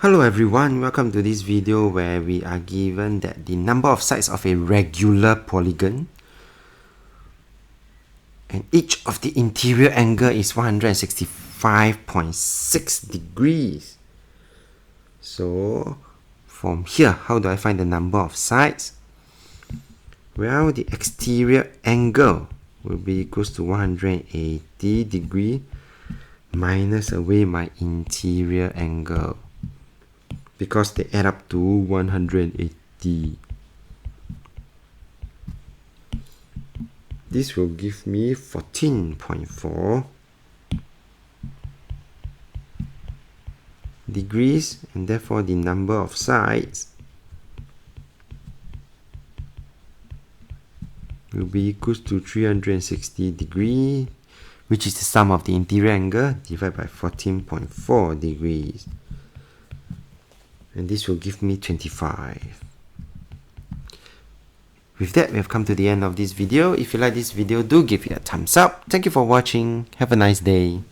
Hello everyone, welcome to this video where we are given that the number of sides of a regular polygon and each of the interior angle is 165.6 degrees. So from here, how do I find the number of sides? Well, the exterior angle will be equals to 180 degree minus away my interior angle, because they add up to 180. This will give me 14.4 degrees, and therefore the number of sides will be equals to 360 degrees, which is the sum of the interior angle divided by 14.4 degrees. And this will give me 25. With that, we have come to the end of this video. If you like this video, do give it a thumbs up. Thank you for watching. Have a nice day.